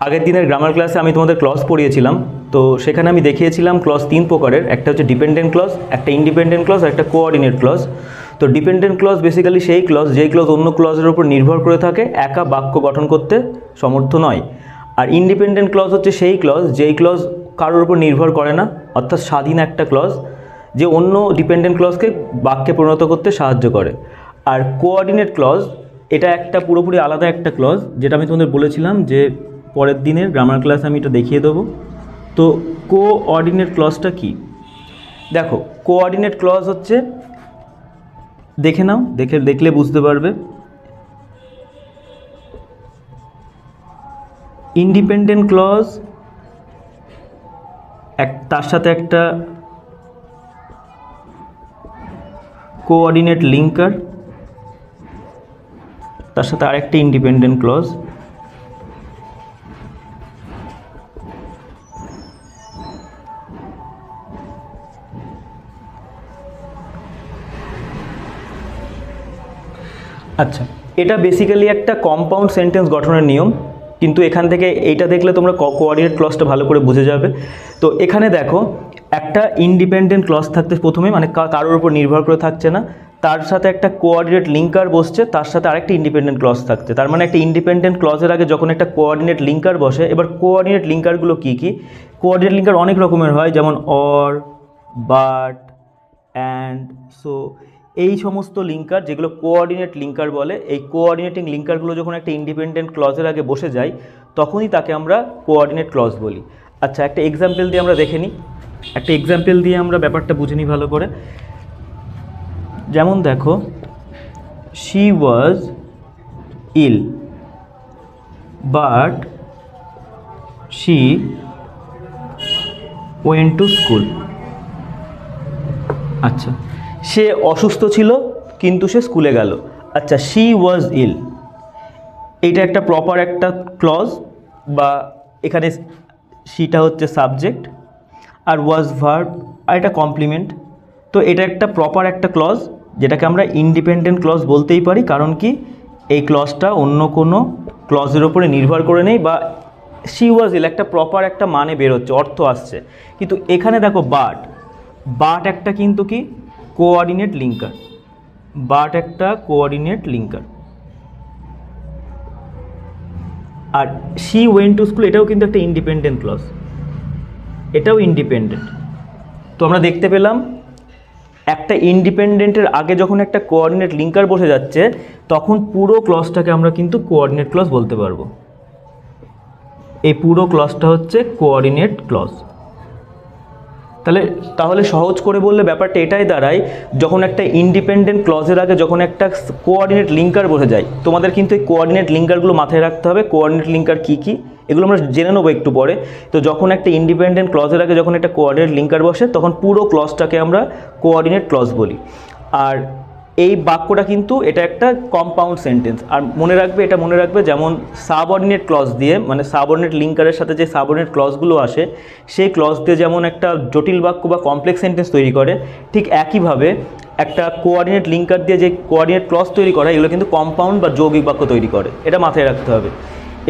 আগের দিনের গ্রামার ক্লাসে আমি তোমাদের ক্লজ পড়িয়েছিলাম। তো সেখানে আমি দেখিয়েছিলাম ক্লজ তিন প্রকারের, একটা হচ্ছে ডিপেন্ডেন্ট ক্লজ, একটা ইন্ডিপেন্ডেন্ট ক্লজ আর একটা কোঅর্ডিনেট ক্লজ। তো ডিপেন্ডেন্ট ক্লজ বেসিক্যালি সেই ক্লজ যেই ক্লজ অন্য ক্লজের উপর নির্ভর করে থাকে, একা বাক্য গঠন করতে সমর্থ নয়। আর ইন্ডিপেন্ডেন্ট ক্লজ হচ্ছে সেই ক্লজ যেই ক্লজ কারোর উপর নির্ভর করে না, অর্থাৎ স্বাধীন একটা ক্লজ যে অন্য ডিপেন্ডেন্ট ক্লজকে বাক্যে পরিণত করতে সাহায্য করে। আর কোঅর্ডিনেট ক্লজ এটা একটা পুরোপুরি আলাদা একটা ক্লজ, যেটা আমি তোমাদের বলেছিলাম যে পরের দিনের গ্রামার ক্লাসে আমি এটা দেখিয়ে দেবো। তো কোঅর্ডিনেট ক্লজটা কি? দেখো, কোঅর্ডিনেট ক্লজ হচ্ছে, দেখে নাও, দেখলে বুঝতে পারবে। ইন্ডিপেন্ডেন্ট ক্লজ তার সাথে একটা কোঅর্ডিনেট লিঙ্কার, তার সাথে আরেকটা ইন্ডিপেন্ডেন্ট ক্লজ। আচ্ছা, এটা বেসিক্যালি একটা কম্পাউন্ড সেন্টেন্স গঠনের নিয়ম, কিন্তু এখান থেকে এইটা দেখলে তোমরা কোঅর্ডিনেট ক্লজটা ভালো করে বুঝে যাবে। তো এখানে দেখো, একটা ইন্ডিপেন্ডেন্ট ক্লজ থাকতে প্রথমে, মানে কারোর উপর নির্ভর করে থাকছে না, তার সাথে একটা কোঅর্ডিনেট লিঙ্কার বসছে, তার সাথে আরেকটা ইন্ডিপেন্ডেন্ট ক্লজ থাকছে। তার মানে একটা ইন্ডিপেন্ডেন্ট ক্লজের আগে যখন একটা কোঅর্ডিনেট লিঙ্কার বসে, এবার কোঅর্ডিনেট লিঙ্কারগুলো কী কী? কোঅর্ডিনেট লিঙ্কার অনেক রকমের হয়, যেমন অর, বাট, অ্যান্ড, সো, এই সমস্ত লিঙ্কার যেগুলো কোঅর্ডিনেট লিঙ্কার বলে। এই কোঅর্ডিনেটিং লিঙ্কারগুলো যখন একটা ইন্ডিপেন্ডেন্ট ক্লজের আগে বসে যায়, তখনই তাকে আমরা কোঅর্ডিনেট ক্লজ বলি। আচ্ছা, একটা এক্সাম্পল দিয়ে আমরা দেখে নিই, একটা এক্সাম্পল দিয়ে আমরা ব্যাপারটা বুঝে নিই ভালো করে। যেমন দেখো, she was ill but she went to school. আচ্ছা, সে অসুস্থ ছিল কিন্তু সে স্কুলে গেল। আচ্ছা, শি ওয়াজ ইল, এইটা একটা প্রপার একটা ক্লজ, বা এখানে শিটা হচ্ছে সাবজেক্ট আর ওয়াজ ভার্ব আর এটা কমপ্লিমেন্ট। তো এটা একটা প্রপার একটা ক্লজ, যেটাকে আমরা ইন্ডিপেন্ডেন্ট ক্লজ বলতেই পারি। কারণ কি, এই ক্লজটা অন্য কোনো ক্লজের ওপরে নির্ভর করে নেই, বা শি ওয়াজ ইল একটা প্রপার একটা মানে বেরোচ্ছে, অর্থ আসছে। কিন্তু এখানে দেখো, বাট একটা কিন্তু কি কোঅর্ডিনেট লিঙ্কার, বাট একটা কোঅর্ডিনেট লিঙ্কার। আর শি ওয়েন্ট টু স্কুল এটাও কিন্তু একটা ইন্ডিপেন্ডেন্ট ক্লজ, এটাও ইন্ডিপেন্ডেন্ট। তো আমরা দেখতে পেলাম একটা ইন্ডিপেন্ডেন্টের আগে যখন একটা কোঅর্ডিনেট লিঙ্কার বসে যাচ্ছে, তখন পুরো ক্লজটাকে আমরা কিন্তু কোঅর্ডিনেট ক্লজ বলতে পারবো। এই পুরো ক্লজটা হচ্ছে কোঅর্ডিনেট ক্লজ। তাহলে সহজ করে বললে ব্যাপারটা এটাই দাঁড়ায়, যখন একটা ইন্ডিপেন্ডেন্ট ক্লজের আগে যখন একটা কোঅর্ডিনেট লিঙ্কার বসে যায়, তোমাদের কিন্তু এই কোঅর্ডিনেট লিঙ্কারগুলো মাথায় রাখতে হবে। কোঅর্ডিনেট লিঙ্কার কী কী এগুলো আমরা জেনে নেবো একটু পরে। তো যখন একটা ইন্ডিপেন্ডেন্ট ক্লজের আগে যখন একটা কোঅর্ডিনেট লিঙ্কার বসে, তখন পুরো ক্লজটাকে আমরা কোঅর্ডিনেট ক্লজ বলি। আর এই বাক্যটা কিন্তু এটা একটা কম্পাউন্ড সেন্টেন্স। আর এটা মনে রাখবে, যেমন সাবঅর্ডিনেট ক্লজ দিয়ে, মানে সাবঅর্ডিনেট লিঙ্কারের সাথে যে সাবঅর্ডিনেট ক্লজগুলো আসে, সেই ক্লজ দিয়ে যেমন একটা জটিল বাক্য বা কমপ্লেক্স সেন্টেন্স তৈরি করে, ঠিক একইভাবে একটা কোঅর্ডিনেট লিঙ্কার দিয়ে যে কোঅর্ডিনেট ক্লজ তৈরি করা, এগুলো কিন্তু কম্পাউন্ড বা যৌগিক বাক্য তৈরি করে। এটা মাথায় রাখতে হবে।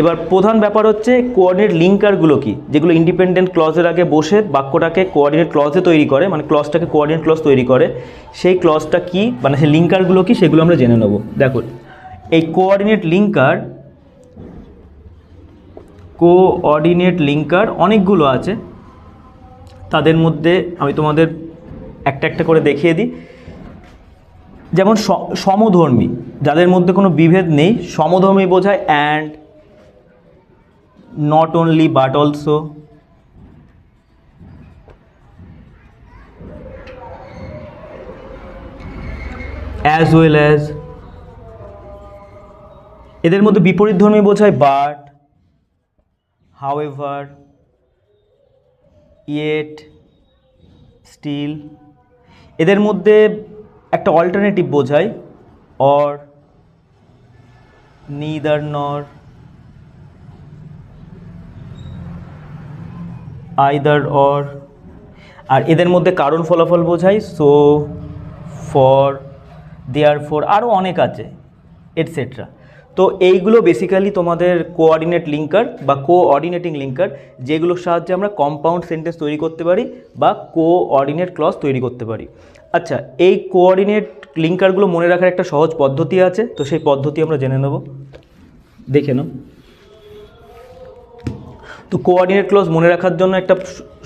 এবার প্রধান ব্যাপার হচ্ছে কোঅর্ডিনেট লিঙ্কারগুলো কি, যেগুলো ইন্ডিপেন্ডেন্ট ক্লজের আগে বসে বাক্যটাকে কোঅর্ডিনেট ক্লজে তৈরি করে, মানে ক্লজটাকে কোঅর্ডিনেট ক্লজ তৈরি করে। সেই ক্লজটা কি, মানে সেই লিঙ্কারগুলো কি, সেগুলো আমরা জেনে নেব। দেখো, এই কোঅর্ডিনেট লিঙ্কার অনেকগুলো আছে। তাদের মধ্যে আমি তোমাদের একটা একটা করে দেখিয়ে দিই। যেমন সমধর্মী, যাদের মধ্যে কোনো বিভেদ নেই, সমধর্মী বোঝায় and, not only but also, as well as। এদের মধ্যে বিপরীতধর্মী বোঝায় but, however, yet, still। এদের মধ্যে একটা অল্টারনেটিভ বোঝায় or, neither nor, either or. আর এদের মধ্যে কারণ ফলাফল বোঝায় সো, ফর, দেয়ারফর, আরও অনেক আছে, এটসেট্রা। তো এইগুলো বেসিক্যালি তোমাদের কোঅর্ডিনেট লিঙ্কার বা কোঅর্ডিনেটিং লিঙ্কার, যেগুলোর সাহায্যে আমরা কম্পাউন্ড সেন্টেন্স তৈরি করতে পারি বা কোঅর্ডিনেট ক্লজ তৈরি করতে পারি। আচ্ছা, এই কোঅর্ডিনেট লিঙ্কারগুলো মনে রাখার একটা সহজ পদ্ধতি আছে, তো সেই পদ্ধতি আমরা জেনে নেব, দেখে নাও। তো কোঅর্ডিনেট ক্লজ মনে রাখার জন্য একটা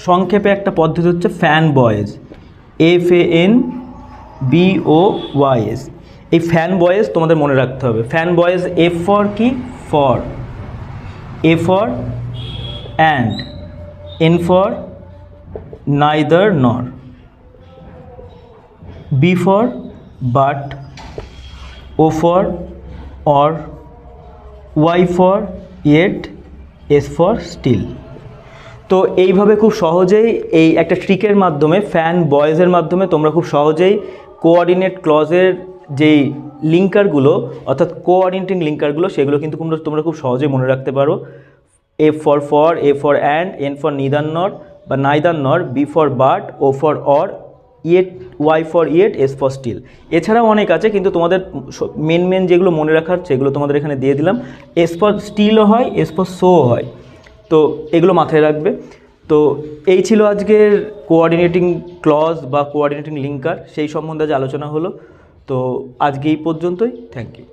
সংক্ষেপে একটা পদ্ধতি হচ্ছে ফ্যান বয়েজ, FANBOYS। এই ফ্যান বয়েজ তোমাদের মনে রাখতে হবে। ফ্যান বয়েজ এফ ফর কি? For, A for and, N for neither nor, B for but, O for or, Y for yet, S for still. তো এইভাবে খুব সহজেই এই একটা ট্রিকের মাধ্যমে, ফ্যান বয়েজের মাধ্যমে তোমরা খুব সহজেই কোঅর্ডিনেট ক্লজের যেই লিঙ্কারগুলো অর্থাৎ কোঅর্ডিনেটিং লিঙ্কারগুলো সেগুলো কিন্তু তোমরা খুব সহজেই মনে রাখতে পারো। F for for, A for and, N for neither nor বা neither nor, B for but, O for or, yet, Y for yet, S for still. এছাড়াও অনেক আছে, কিন্তু তোমাদের মেন যেগুলো মনে রাখার সেগুলো তোমাদের এখানে দিয়ে দিলাম। এস ফর স্টিলও হয়, এস ফর শো হয়, তো এগুলো মাথায় রাখবে। তো এই ছিল আজকের কোঅর্ডিনেটিং ক্লজ বা কোঅর্ডিনেটিং লিঙ্কার, সেই সম্বন্ধে আজ আলোচনা হলো। তো আজকে এই পর্যন্তই, থ্যাংক ইউ।